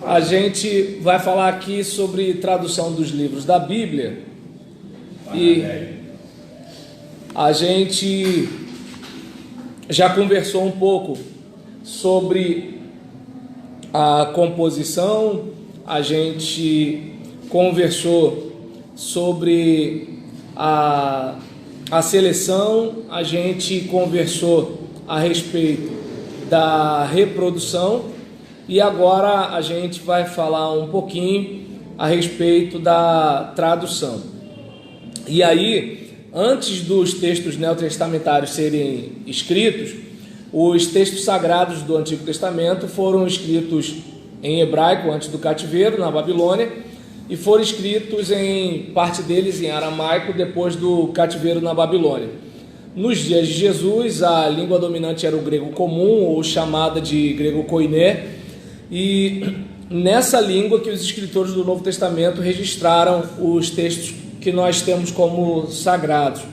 A gente vai falar aqui sobre tradução dos livros da Bíblia e a gente já conversou um pouco sobre a composição, a gente conversou sobre a seleção, a gente conversou a respeito da reprodução e agora a gente vai falar um pouquinho a respeito da tradução. E aí, antes dos textos neotestamentários serem escritos, os textos sagrados do Antigo Testamento foram escritos em hebraico antes do cativeiro na Babilônia e foram escritos em parte deles em aramaico depois do cativeiro na Babilônia. Nos dias de Jesus, a língua dominante era o grego comum, ou chamada de grego koiné, e nessa língua que os escritores do Novo Testamento registraram os textos que nós temos como sagrados.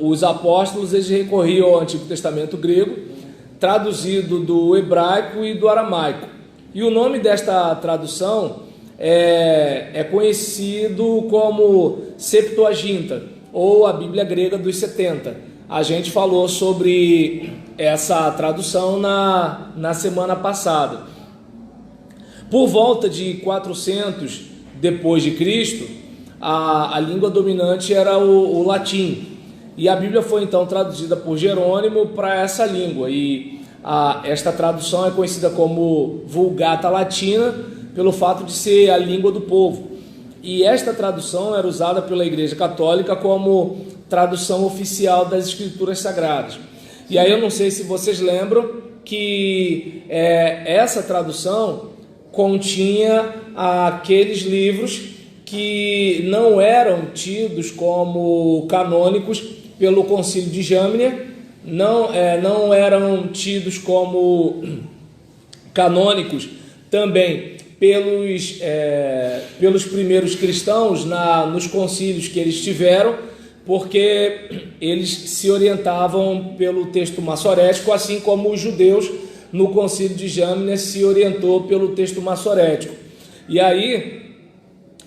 Os apóstolos eles recorriam ao Antigo Testamento grego, traduzido do hebraico e do aramaico. E o nome desta tradução é conhecido como Septuaginta, ou a Bíblia grega dos 70. A gente falou sobre essa tradução na semana passada. Por volta de 400 depois de Cristo, a língua dominante era o latim. E a Bíblia foi então traduzida por Jerônimo para essa língua. E esta tradução é conhecida como Vulgata Latina, pelo fato de ser a língua do povo. E esta tradução era usada pela Igreja Católica como tradução oficial das Escrituras Sagradas. E aí eu não sei se vocês lembram que essa tradução continha aqueles livros que não eram tidos como canônicos pelo Concílio de Jamnia, não eram tidos como canônicos também pelos primeiros cristãos nos concílios que eles tiveram, porque eles se orientavam pelo texto massorético, assim como os judeus no Concílio de Jamnia se orientou pelo texto massorético. E aí,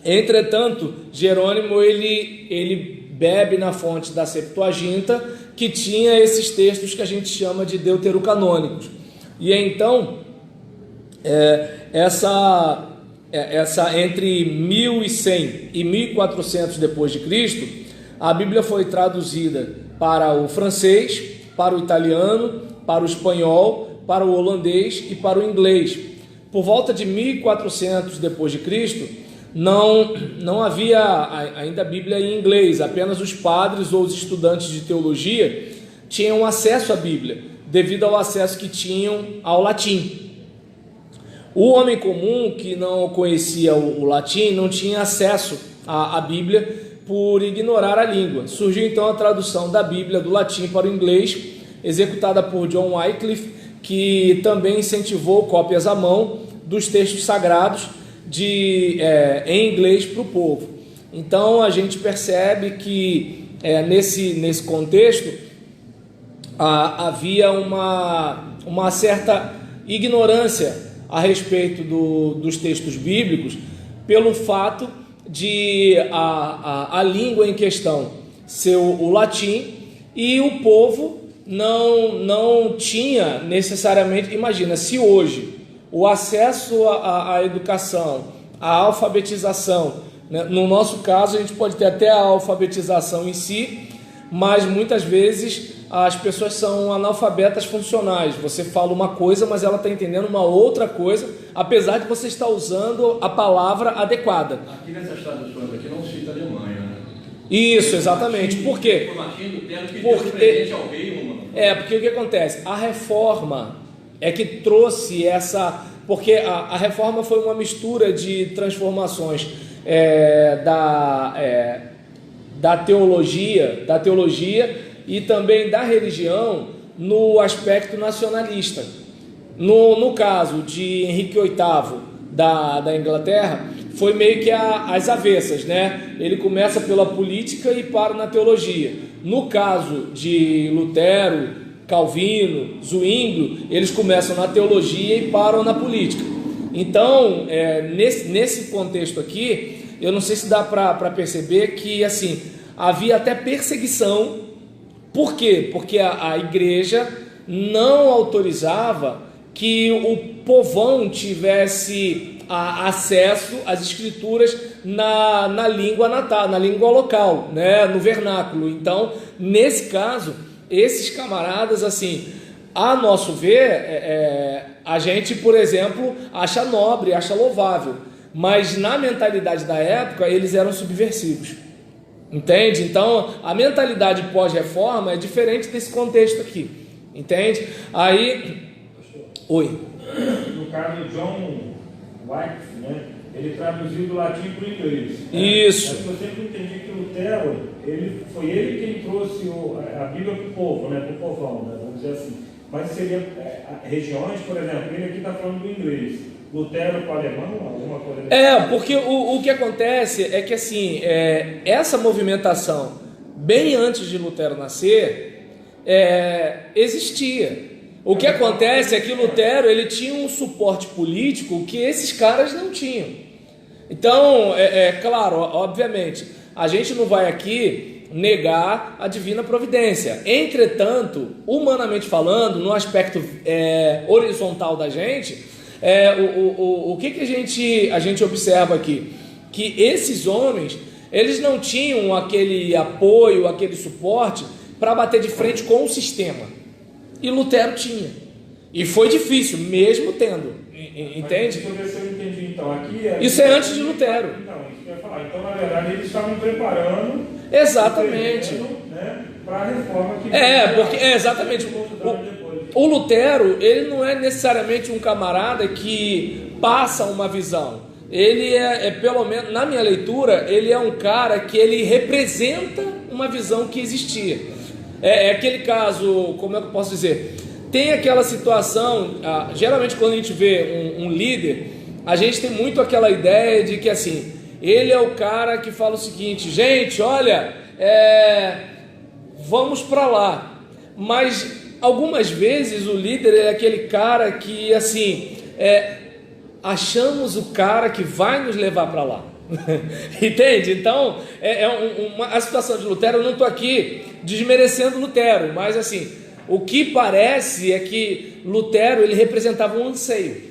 entretanto, Jerônimo ele bebe na fonte da Septuaginta, que tinha esses textos que a gente chama de deuterocanônicos. E então, essa entre 1100 e 1400 depois de Cristo, a Bíblia foi traduzida para o francês, para o italiano, para o espanhol, para o holandês e para o inglês. Por volta de 1400 depois de Cristo, não havia ainda Bíblia em inglês, apenas os padres ou os estudantes de teologia tinham acesso à Bíblia, devido ao acesso que tinham ao latim. O homem comum que não conhecia o latim não tinha acesso à Bíblia por ignorar a língua. Surgiu então a tradução da Bíblia do latim para o inglês, executada por John Wycliffe, que também incentivou cópias à mão dos textos sagrados em inglês para o povo. Então a gente percebe que nesse contexto havia uma certa ignorância a respeito dos textos bíblicos, pelo fato de a língua em questão ser o latim, e o povo não tinha necessariamente. Imagina, se hoje o acesso à educação, à alfabetização, né, no nosso caso a gente pode ter até a alfabetização em si, mas muitas vezes as pessoas são analfabetas funcionais. Você fala uma coisa, mas ela está entendendo uma outra coisa, apesar de você estar usando a palavra adequada. Aqui nessas traduções aqui não cita a Alemanha, né? Isso, exatamente. Por quê? Porque o que acontece? A reforma é que trouxe essa... Porque a reforma foi uma mistura de transformações da teologia e também da religião no aspecto nacionalista. No caso de Henrique VIII da Inglaterra, foi meio que às avessas, né? Ele começa pela política e para na teologia. No caso de Lutero, Calvino, Zwinglio, eles começam na teologia e param na política. Então, nesse contexto aqui, eu não sei se dá para perceber que assim havia até perseguição. Por quê? Porque a igreja não autorizava que o povão tivesse acesso às escrituras na língua natal, na língua local, né, no vernáculo. Então, nesse caso, esses camaradas, assim, a nosso ver, a gente, por exemplo, acha nobre, acha louvável, mas na mentalidade da época, eles eram subversivos. Entende? Então, a mentalidade pós-reforma é diferente desse contexto aqui. Entende? Aí... Oi. No caso, John Wycliffe, né? Ele traduziu do latim para o inglês. Né? Isso. Mas eu sempre entendi que Lutero, foi ele quem trouxe a Bíblia para o povo, né? Para o povão, né? Vamos dizer assim. Mas seria regiões, por exemplo, ele aqui está falando do inglês. Lutero para o alemão, alguma coisa assim? Porque o que acontece é que assim, essa movimentação, bem antes de Lutero nascer, existia. O que acontece é que Lutero ele tinha um suporte político que esses caras não tinham. Então, claro, obviamente, a gente não vai aqui negar a divina providência. Entretanto, humanamente falando, no aspecto horizontal da gente, o que a gente observa aqui? Que esses homens, eles não tinham aquele apoio, aquele suporte para bater de frente com o sistema. E Lutero tinha. E foi difícil, mesmo tendo. Entende? Deixa eu ver se eu entendi. Então, aqui isso é antes de Lutero. Então, isso que eu ia falar. Então, na verdade, eles estavam preparando. Exatamente. Né, para a reforma que. Porque exatamente. O Lutero, ele não é necessariamente um camarada que passa uma visão. Ele pelo menos, na minha leitura, ele é um cara que ele representa uma visão que existia. Aquele caso, como é que eu posso dizer? Tem aquela situação, geralmente quando a gente vê um líder, a gente tem muito aquela ideia de que assim, ele é o cara que fala o seguinte: gente, olha, vamos para lá. Mas algumas vezes o líder é aquele cara que assim, achamos o cara que vai nos levar para lá. Entende? Então, a situação de Lutero, eu não estou aqui desmerecendo Lutero, mas assim, o que parece é que Lutero, ele representava um anseio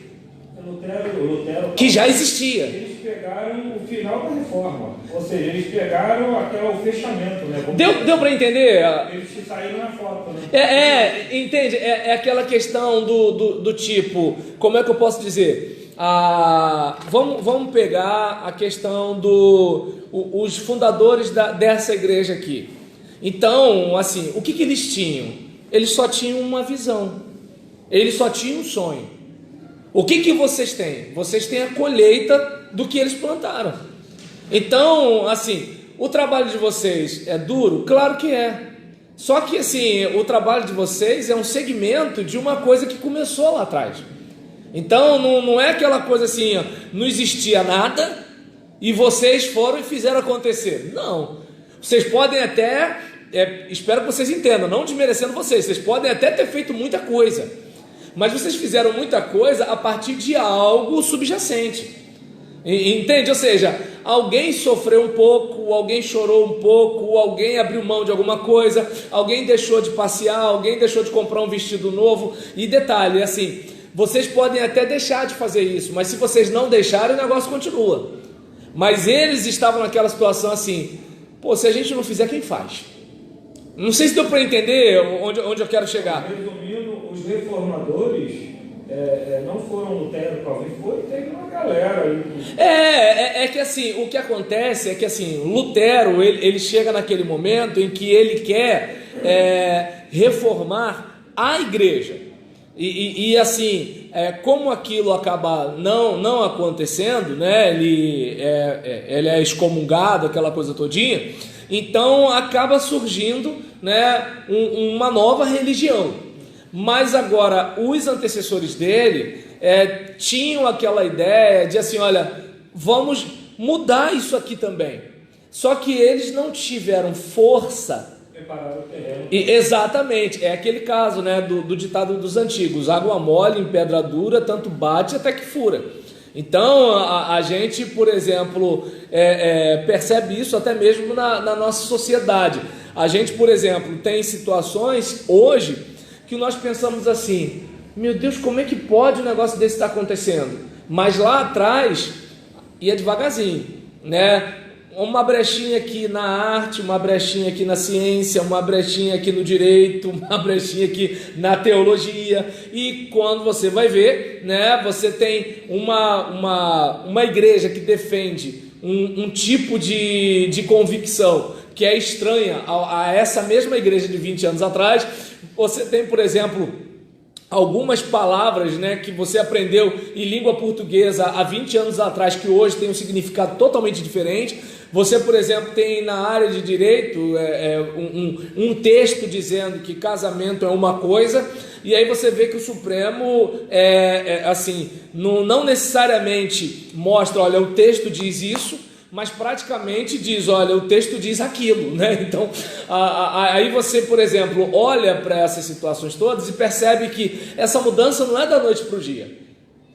Lutero que já existia. Eles pegaram o final da reforma, ou seja, eles pegaram o fechamento, né? Deu para entender? Eles saíram na foto, né? Entende? É aquela questão do tipo, como é que eu posso dizer? Vamos pegar a questão os fundadores dessa igreja aqui. Então, assim, o que eles tinham? Eles só tinham uma visão, eles só tinham um sonho. O que vocês têm? Vocês têm a colheita do que eles plantaram. Então, assim, o trabalho de vocês é duro? Claro que é. Só que, assim, o trabalho de vocês é um segmento de uma coisa que começou lá atrás. Então não é aquela coisa assim, não existia nada e vocês foram e fizeram acontecer. Não, vocês podem até, espero que vocês entendam, não desmerecendo vocês podem até ter feito muita coisa, mas vocês fizeram muita coisa a partir de algo subjacente. Entende? Ou seja, alguém sofreu um pouco, alguém chorou um pouco, alguém abriu mão de alguma coisa, alguém deixou de passear, alguém deixou de comprar um vestido novo. E detalhe, assim, vocês podem até deixar de fazer isso, mas se vocês não deixarem, o negócio continua. Mas eles estavam naquela situação assim, se a gente não fizer, quem faz? Não sei se deu para entender onde eu quero chegar. Resumindo, os reformadores não foram Lutero, teve uma galera aí. Que assim, o que acontece é que assim, Lutero, ele chega naquele momento em que ele quer reformar a igreja. E assim, como aquilo acaba não acontecendo, né? Ele é excomungado, aquela coisa todinha. Então acaba surgindo, né, uma nova religião. Mas agora os antecessores dele tinham aquela ideia de assim, olha, vamos mudar isso aqui também. Só que eles não tiveram força. Exatamente, é aquele caso, né, do ditado dos antigos: água mole em pedra dura, tanto bate até que fura. Então, a gente, por exemplo, percebe isso até mesmo na nossa sociedade. A gente, por exemplo, tem situações hoje que nós pensamos assim: meu Deus, como é que pode um negócio desse estar acontecendo? Mas lá atrás ia devagarzinho, né? Uma brechinha aqui na arte, uma brechinha aqui na ciência, uma brechinha aqui no direito, uma brechinha aqui na teologia, e quando você vai ver, né, você tem uma igreja que defende um tipo de convicção que é estranha a essa mesma igreja de 20 anos atrás. Você tem, por exemplo, algumas palavras, né, que você aprendeu em língua portuguesa há 20 anos atrás, que hoje tem um significado totalmente diferente. Você, por exemplo, tem na área de direito um texto dizendo que casamento é uma coisa, e aí você vê que o Supremo assim, não necessariamente mostra, olha, o texto diz isso, mas praticamente diz, olha, o texto diz aquilo, né? Então, aí você, por exemplo, olha para essas situações todas e percebe que essa mudança não é da noite para o dia.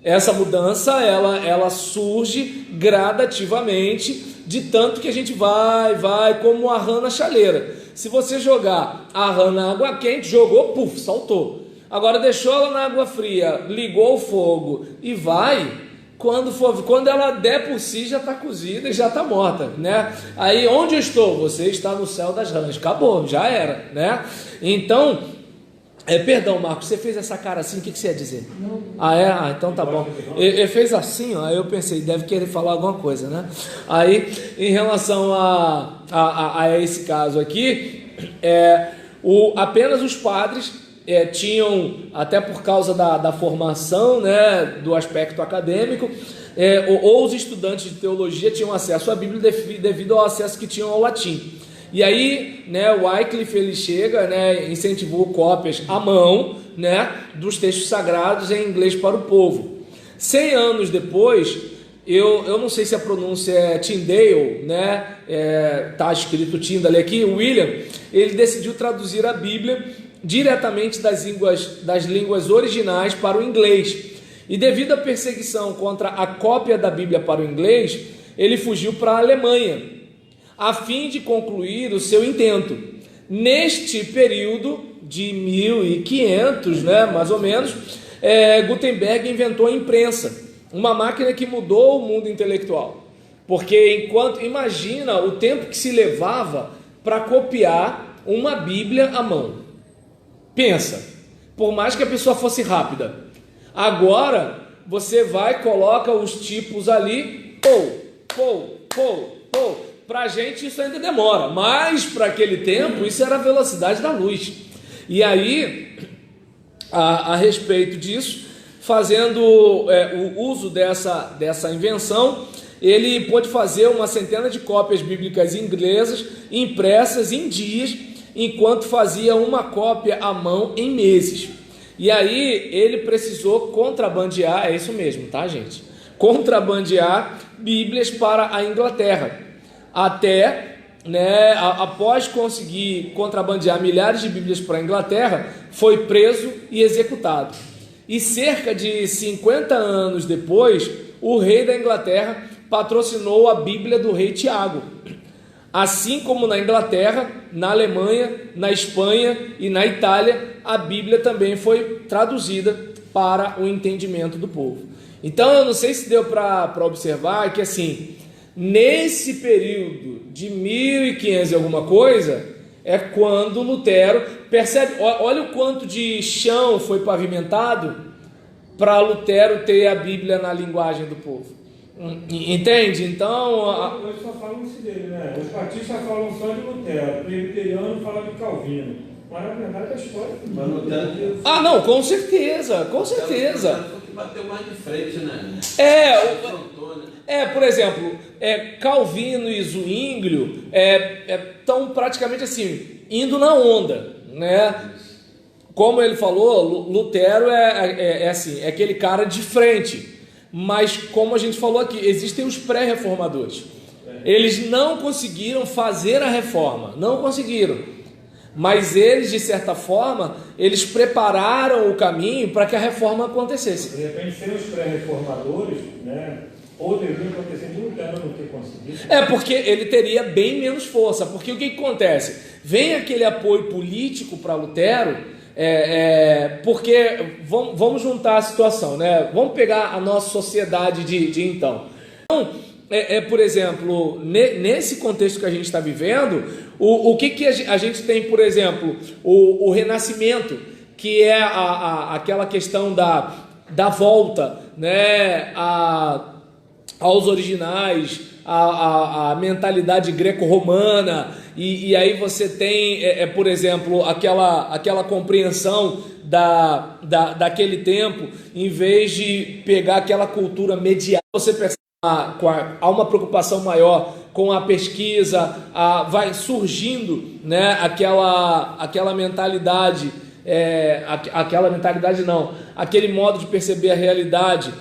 Essa mudança, ela surge gradativamente, de tanto que a gente vai como a rã na chaleira. Se você jogar a rã na água quente, jogou, puf, saltou. Agora deixou ela na água fria, ligou o fogo e vai, quando ela der por si, já está cozida e já está morta, né? Aí, onde eu estou? Você está no céu das rãs. Acabou, já era, né? Então, perdão, Marcos, você fez essa cara assim, o que você ia dizer? Não. Então tá bom. Ele fez assim, ó, aí eu pensei, deve querer falar alguma coisa, né? Aí, em relação a esse caso aqui, apenas os padres tinham, até por causa da formação, né, do aspecto acadêmico, ou os estudantes de teologia tinham acesso à Bíblia devido ao acesso que tinham ao latim. E aí, né, o Wycliffe, ele chega, né, incentivou cópias à mão, né, dos textos sagrados em inglês para o povo. 100 anos depois, eu não sei se a pronúncia é Tyndale, né, tá escrito Tyndale aqui, William, ele decidiu traduzir a Bíblia diretamente das línguas originais para o inglês. E devido à perseguição contra a cópia da Bíblia para o inglês, ele fugiu para a Alemanha, a fim de concluir o seu intento. Neste período de 1500, né, mais ou menos, Gutenberg inventou a imprensa, uma máquina que mudou o mundo intelectual. Porque imagina o tempo que se levava para copiar uma Bíblia à mão. Pensa, por mais que a pessoa fosse rápida. Agora, você coloca os tipos ali, Para a gente isso ainda demora, mas para aquele tempo isso era a velocidade da luz. E aí, a respeito disso, fazendo o uso dessa invenção, ele pôde fazer uma centena de cópias bíblicas inglesas impressas em dias, enquanto fazia uma cópia à mão em meses. E aí ele precisou contrabandear, é isso mesmo, tá, gente? Contrabandear Bíblias para a Inglaterra. Até, né, após conseguir contrabandear milhares de Bíblias para a Inglaterra, foi preso e executado. E cerca de 50 anos depois, o rei da Inglaterra patrocinou a Bíblia do rei Tiago. Assim como na Inglaterra, na Alemanha, na Espanha e na Itália, a Bíblia também foi traduzida para o entendimento do povo. Então, eu não sei se deu para observar que, assim, nesse período de 1500 e alguma coisa, é quando Lutero percebe, olha o quanto de chão foi pavimentado para Lutero ter a Bíblia na linguagem do povo. Entende? Então... Hoje só falam isso dele, né? Os batistas falam só de Lutero, o presbiteriano fala de Calvino. Mas na verdade a história... não, com certeza, com certeza. Foi o que bateu mais de frente, né? Por exemplo, Calvino e Zwinglio estão praticamente assim, indo na onda, né? Como ele falou, Lutero assim, é aquele cara de frente. Mas, como a gente falou aqui, existem os pré-reformadores. Eles não conseguiram fazer a reforma, não conseguiram. Mas eles, de certa forma, eles prepararam o caminho para que a reforma acontecesse. De repente, sem os pré-reformadores, né, poderia acontecer de Lutero não ter conseguido. Porque ele teria bem menos força. Porque o que acontece? Vem aquele apoio político para Lutero, porque vamos juntar a situação, né? Vamos pegar a nossa sociedade de então. Então, por exemplo, nesse contexto que a gente está vivendo, o que a gente tem, por exemplo, o Renascimento, que é aquela questão da volta, né, aos originais, a mentalidade greco-romana, e aí você tem, por exemplo, aquela compreensão daquele tempo, em vez de pegar aquela cultura medieval, você percebe há uma preocupação maior com a pesquisa, vai surgindo, né, aquela mentalidade, aquele modo de perceber a realidade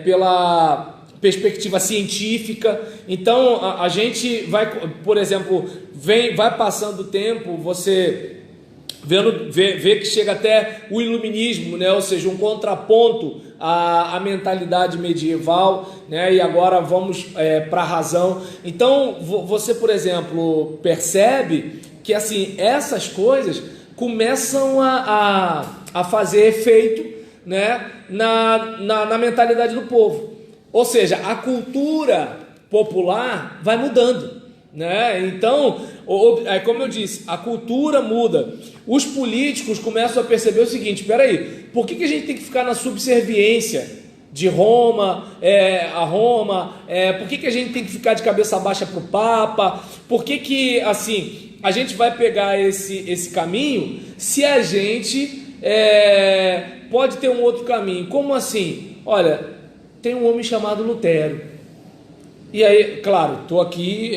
pela perspectiva científica. Então a gente vai, por exemplo, vai passando o tempo, você vê que chega até o iluminismo, né? Ou seja, um contraponto à mentalidade medieval, né? E agora vamos para a razão. Então você, por exemplo, percebe que assim, essas coisas começam a fazer efeito, né? na mentalidade do povo. Ou seja, a cultura popular vai mudando, né? Então, como eu disse, a cultura muda. Os políticos começam a perceber o seguinte: espera aí, por que a gente tem que ficar na subserviência de Roma, a Roma? Por que a gente tem que ficar de cabeça baixa para o Papa? Por que assim, a gente vai pegar esse caminho se a gente pode ter um outro caminho? Como assim? Olha, tem um homem chamado Lutero. E aí, claro, estou aqui,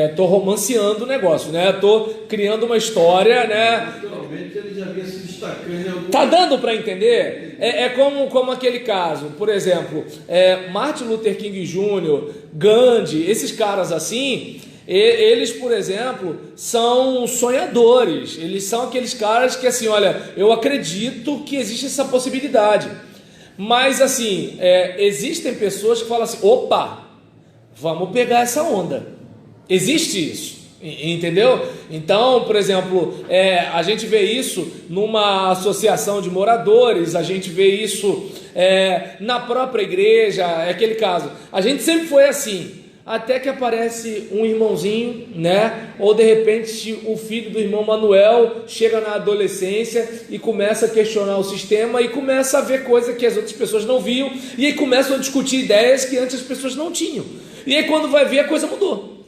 estou romanceando o negócio, né? Estou criando uma história, né? Naturalmente ele já vinha se destacando em algum... Tá dando para entender? Como aquele caso, por exemplo, Martin Luther King Jr., Gandhi, esses caras assim, eles, por exemplo, são sonhadores. Eles são aqueles caras que assim, olha, eu acredito que existe essa possibilidade. Mas assim, existem pessoas que falam assim: opa, vamos pegar essa onda. Existe isso, entendeu? Então, por exemplo, a gente vê isso numa associação de moradores, a gente vê isso na própria igreja, aquele caso. A gente sempre foi assim, até que aparece um irmãozinho, né? Ou de repente o filho do irmão Manuel chega na adolescência e começa a questionar o sistema e começa a ver coisas que as outras pessoas não viam, e aí começam a discutir ideias que antes as pessoas não tinham. E aí quando vai ver, a coisa mudou.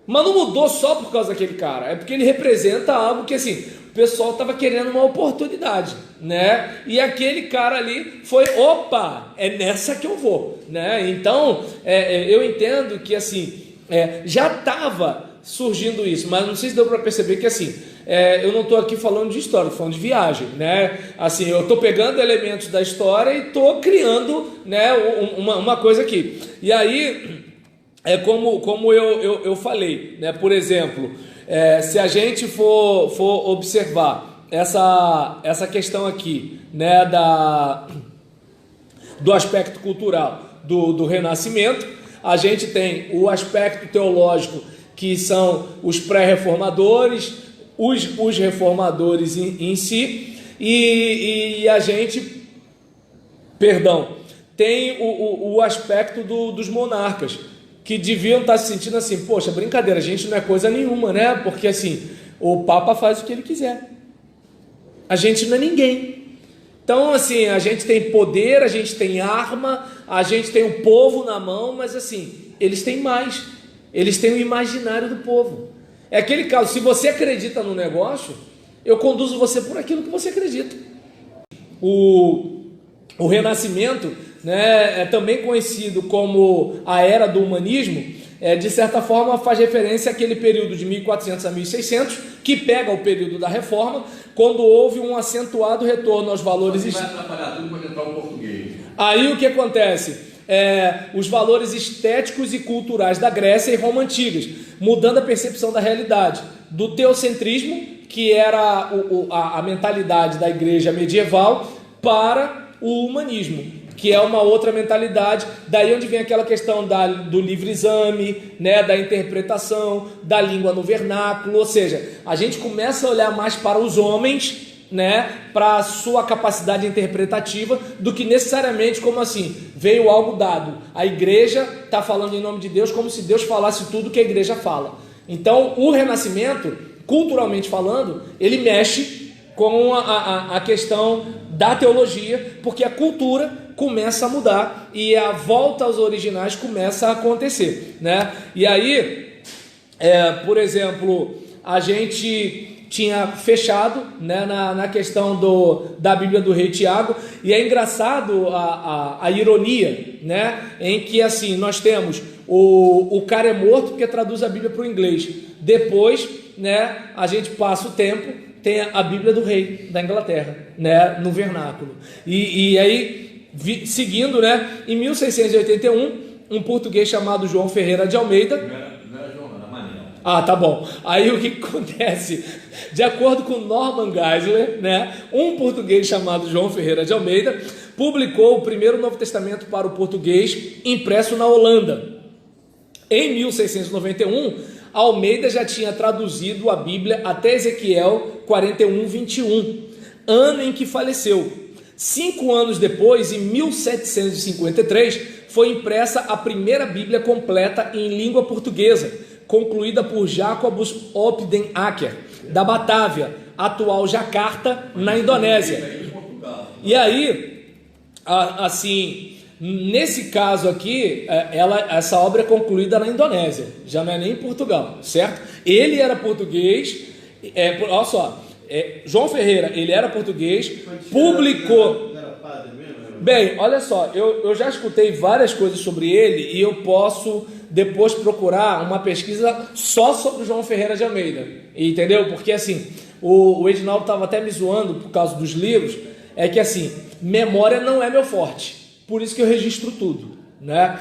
Mas não mudou só por causa daquele cara, é porque ele representa algo que assim, o pessoal estava querendo uma oportunidade, né? E aquele cara ali foi, opa, é nessa que eu vou, né? Então, eu entendo que assim, já estava surgindo isso, mas não sei se deu para perceber que assim, eu não estou aqui falando de história, estou falando de viagem, né? Assim, eu estou pegando elementos da história e estou criando, né, uma coisa aqui. E aí, como eu falei, né? Por exemplo, se a gente for observar essa questão aqui, né, do aspecto cultural do Renascimento, a gente tem o aspecto teológico, que são os pré-reformadores, os reformadores em si, e a gente, tem o aspecto dos monarcas, que deviam estar se sentindo assim: poxa, brincadeira, a gente não é coisa nenhuma, né? Porque assim, o Papa faz o que ele quiser, a gente não é ninguém. Então assim, a gente tem poder, a gente tem arma, a gente tem o povo na mão, mas assim, eles têm mais, eles têm o imaginário do povo. É aquele caso: se você acredita no negócio, eu conduzo você por aquilo que você acredita. O Renascimento, né, é também conhecido como a Era do Humanismo, de certa forma faz referência àquele período de 1400 a 1600, que pega o período da Reforma, quando houve um acentuado retorno aos valores... Vai atrapalhar tudo para entrar o português. Aí o que acontece? Os valores estéticos e culturais da Grécia e Roma antigas, mudando a percepção da realidade, do teocentrismo, que era a mentalidade da igreja medieval, para o humanismo, que é uma outra mentalidade. Daí onde vem aquela questão do livre exame, né, da interpretação, da língua no vernáculo. Ou seja, a gente começa a olhar mais para os homens, né, para a sua capacidade interpretativa, do que necessariamente como assim, veio algo dado, a igreja está falando em nome de Deus, como se Deus falasse tudo que a igreja fala. Então o Renascimento, culturalmente falando, ele mexe com a questão da teologia, porque a cultura começa a mudar e a volta aos originais começa a acontecer, né? E aí, por exemplo, a gente tinha fechado, né, na questão da Bíblia do Rei Tiago, e é engraçado a ironia, né, em que assim, nós temos o cara é morto porque traduz a Bíblia para o inglês, depois, né, a gente passa o tempo, tem a Bíblia do Rei da Inglaterra, né, no vernáculo, e aí, seguindo, né, em 1681, um português chamado João Ferreira de Almeida. Não era João, era Manel. Ah, tá bom. Aí o que acontece? De acordo com Norman Geisler, né, um português chamado João Ferreira de Almeida publicou o primeiro Novo Testamento para o português impresso na Holanda. Em 1691, Almeida já tinha traduzido a Bíblia até Ezequiel 41:21, ano em que faleceu. 5 anos depois, em 1753, foi impressa a primeira Bíblia completa em língua portuguesa, concluída por Jacobus Opden Acker, da Batávia, atual Jakarta, na Indonésia. E aí, assim, nesse caso aqui, essa obra é concluída na Indonésia, já não é nem em Portugal, certo? Ele era português, olha só, João Ferreira, ele era português, publicou... Bem, olha só, eu já escutei várias coisas sobre ele e eu posso depois procurar uma pesquisa só sobre o João Ferreira de Almeida, entendeu? Porque assim, o Edinaldo estava até me zoando por causa dos livros, é que assim, memória não é meu forte, por isso que eu registro tudo, né?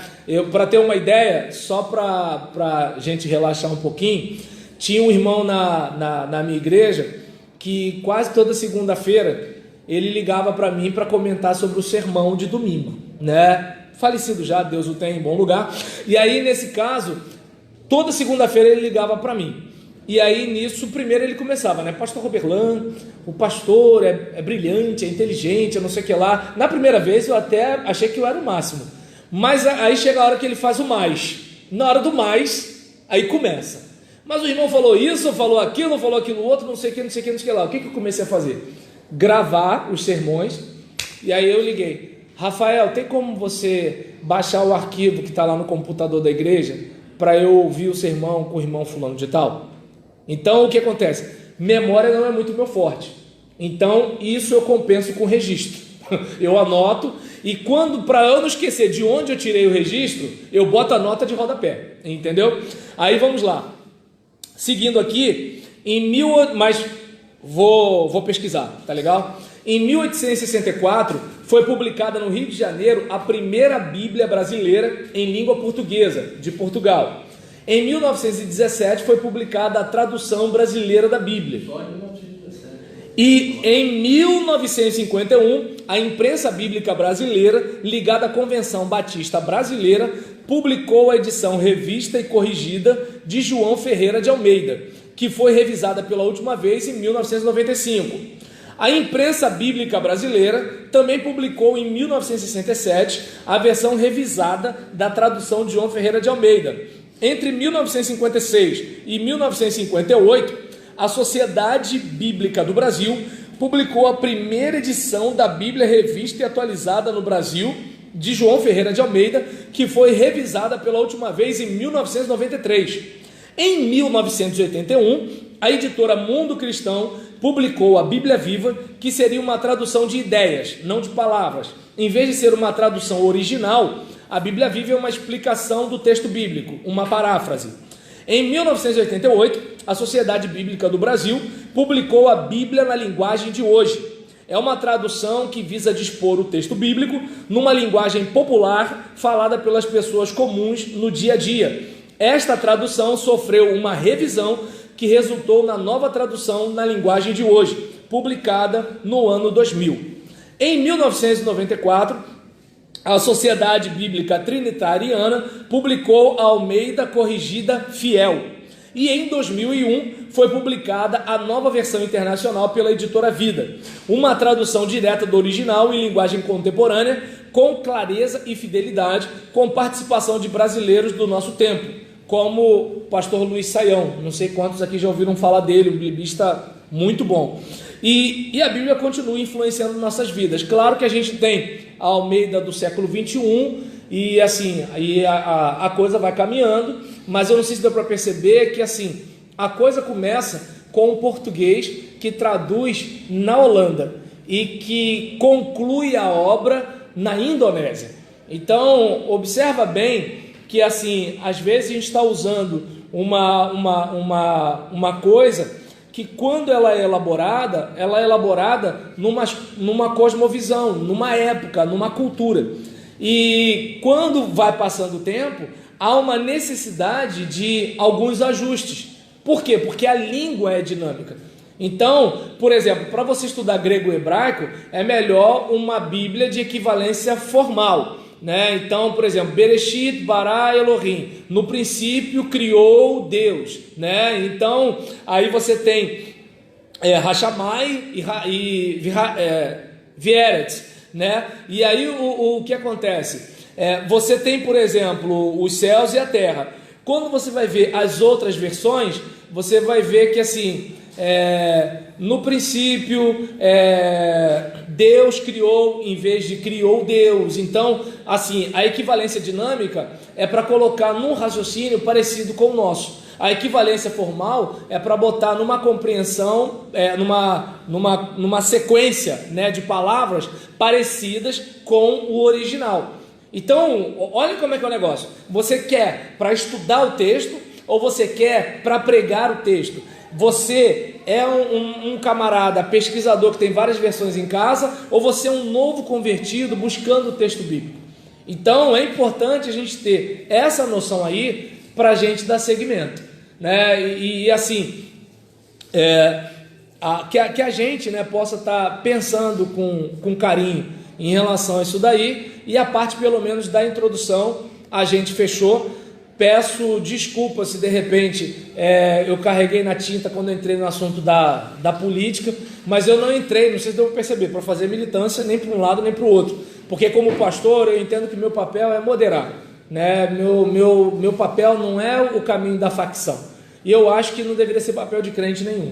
Para ter uma ideia, só para gente relaxar um pouquinho, tinha um irmão na minha igreja que quase toda segunda-feira ele ligava para mim para comentar sobre o sermão de domingo, né? Falecido já, Deus o tem em bom lugar. E aí, nesse caso, toda segunda-feira ele ligava para mim. E aí, nisso, primeiro ele começava, né? Pastor Roberlan, o pastor é brilhante, é inteligente, eu não sei o que lá. Na primeira vez eu até achei que eu era o máximo. Mas aí chega a hora que ele faz o mais. Na hora do mais, aí começa. Mas o irmão falou isso, falou aquilo outro, não sei o que, não sei o que, não sei o que lá. O que eu comecei a fazer? Gravar os sermões. E aí eu liguei. Rafael, tem como você baixar o arquivo que está lá no computador da igreja para eu ouvir o sermão com o irmão fulano de tal? Então o que acontece? Memória não é muito meu forte, então isso eu compenso com registro. Eu anoto e quando, para eu não esquecer de onde eu tirei o registro, eu boto a nota de rodapé, entendeu? Aí vamos lá, seguindo aqui, mas vou pesquisar, tá legal? Em 1864, foi publicada no Rio de Janeiro a primeira Bíblia brasileira em língua portuguesa, de Portugal. Em 1917, foi publicada a tradução brasileira da Bíblia. Só em 1917. E em 1951, a imprensa bíblica brasileira, ligada à Convenção Batista Brasileira, publicou a edição revista e corrigida de João Ferreira de Almeida, que foi revisada pela última vez em 1995. A imprensa bíblica brasileira também publicou em 1967 a versão revisada da tradução de João Ferreira de Almeida. Entre 1956 e 1958, a Sociedade Bíblica do Brasil publicou a primeira edição da Bíblia revista e atualizada no Brasil, de João Ferreira de Almeida, que foi revisada pela última vez em 1993. Em 1981, a editora Mundo Cristão publicou a Bíblia Viva, que seria uma tradução de ideias, não de palavras. Em vez de ser uma tradução original, a Bíblia Viva é uma explicação do texto bíblico, uma paráfrase. Em 1988, a Sociedade Bíblica do Brasil publicou a Bíblia na linguagem de hoje. É uma tradução que visa dispor o texto bíblico numa linguagem popular falada pelas pessoas comuns no dia a dia. Esta tradução sofreu uma revisão que resultou na nova tradução na linguagem de hoje, publicada no ano 2000. Em 1994, a Sociedade Bíblica Trinitariana publicou a Almeida Corrigida Fiel. E em 2001 foi publicada a nova versão internacional pela editora Vida, uma tradução direta do original em linguagem contemporânea, com clareza e fidelidade, com participação de brasileiros do nosso tempo, como o pastor Luiz Saião. Não sei quantos aqui já ouviram falar dele, um biblista muito bom. E a Bíblia continua influenciando nossas vidas. Claro que a gente tem a Almeida do século 21 e assim, aí a coisa vai caminhando, mas eu não sei se deu para perceber que assim, a coisa começa com o português que traduz na Holanda e que conclui a obra na Indonésia. Então, observa bem que assim, às vezes a gente está usando uma coisa que quando ela é elaborada numa cosmovisão, numa época, numa cultura. E quando vai passando o tempo, há uma necessidade de alguns ajustes. Por quê? Porque a língua é dinâmica. Então, por exemplo, para você estudar grego e hebraico, é melhor uma Bíblia de equivalência formal, né? Então, por exemplo, Bereshit bara Elohim, no princípio criou Deus, né? Então, aí você tem Hashamai e Vieret, né? E aí o que acontece? Você tem, por exemplo, os céus e a terra. Quando você vai ver as outras versões, você vai ver que assim, no princípio Deus criou em vez de criou Deus. Então, assim, a equivalência dinâmica é para colocar num raciocínio parecido com o nosso. A equivalência formal é para botar numa compreensão, numa sequência, né, de palavras parecidas com o original. Então, olha como é que é o negócio. Você quer para estudar o texto ou você quer para pregar o texto? Você é um camarada pesquisador que tem várias versões em casa ou você é um novo convertido buscando o texto bíblico? Então, é importante a gente ter essa noção aí para a gente dar seguimento, né? E assim, que a gente, né, possa estar pensando com carinho em relação a isso daí. E a parte pelo menos da introdução a gente fechou. Peço desculpa se de repente eu carreguei na tinta quando eu entrei no assunto da política, mas eu não entrei, não sei se deu para perceber, para fazer militância nem para um lado nem para o outro, porque como pastor eu entendo que meu papel é moderar, né? Meu papel não é o caminho da facção, e eu acho que não deveria ser papel de crente nenhum,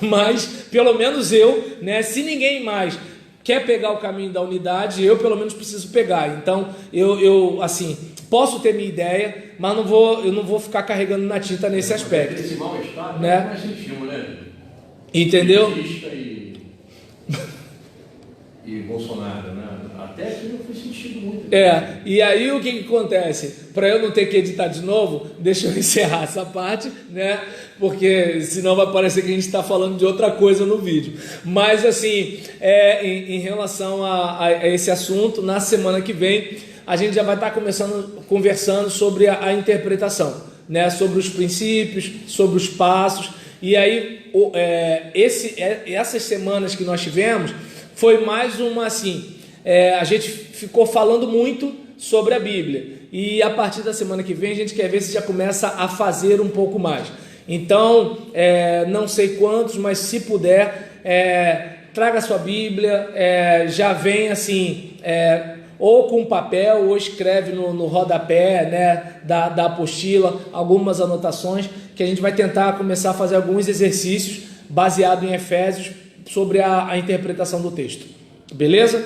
mas pelo menos eu, né, se ninguém mais quer pegar o caminho da unidade, eu pelo menos preciso pegar. Então eu assim, posso ter minha ideia, mas eu não vou ficar carregando na tinta nesse aspecto. Esse mal-estar, né? Mais em filme, né? Entendeu? E Bolsonaro, né? Até que não foi sentido muito. E aí o que acontece? Para eu não ter que editar de novo, deixa eu encerrar essa parte, né? Porque senão vai parecer que a gente está falando de outra coisa no vídeo. Mas assim, em relação a esse assunto, na semana que vem, a gente já vai estar conversando sobre a interpretação, né? Sobre os princípios, sobre os passos. E aí, essas semanas que nós tivemos, foi mais uma assim, a gente ficou falando muito sobre a Bíblia, e a partir da semana que vem a gente quer ver se já começa a fazer um pouco mais. Então, não sei quantos, mas se puder, traga a sua Bíblia, já vem assim, ou com papel, ou escreve no rodapé, né, da apostila, algumas anotações, que a gente vai tentar começar a fazer alguns exercícios baseado em Efésios, sobre a interpretação do texto. Beleza?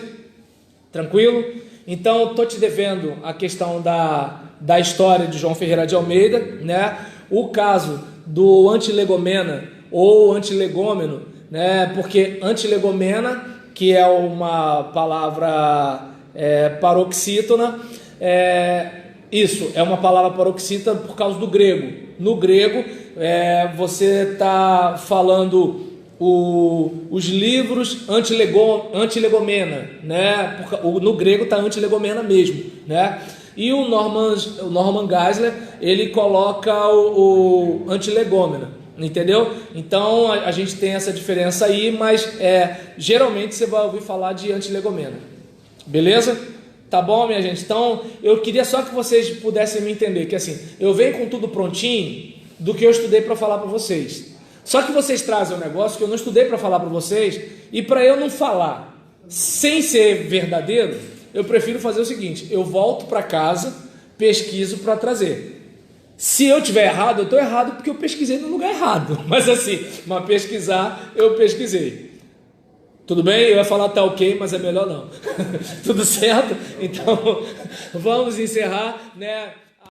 Tranquilo? Então, estou te devendo a questão da história de João Ferreira de Almeida, né? O caso do antilegomena ou antilegômeno, né? Porque antilegomena, que é uma palavra paroxítona, isso, é uma palavra paroxítona por causa do grego. No grego, você está falando os livros antilegomena, né? No grego está antilegomena mesmo, né? E o Norman Geisler, ele coloca o antilegômena, Entendeu? Então a gente tem essa diferença aí, mas geralmente você vai ouvir falar de antilegomena. Beleza? Tá bom, minha gente? Então eu queria só que vocês pudessem me entender, que assim, eu venho com tudo prontinho do que eu estudei para falar para vocês. Só que vocês trazem um negócio que eu não estudei para falar para vocês, e para eu não falar sem ser verdadeiro, eu prefiro fazer o seguinte: eu volto para casa, pesquiso para trazer. Se eu tiver errado, eu estou errado porque eu pesquisei no lugar errado. Mas assim, pesquisar, eu pesquisei. Tudo bem? Eu ia falar tá ok, mas é melhor não. Tudo certo? Então, vamos encerrar, né?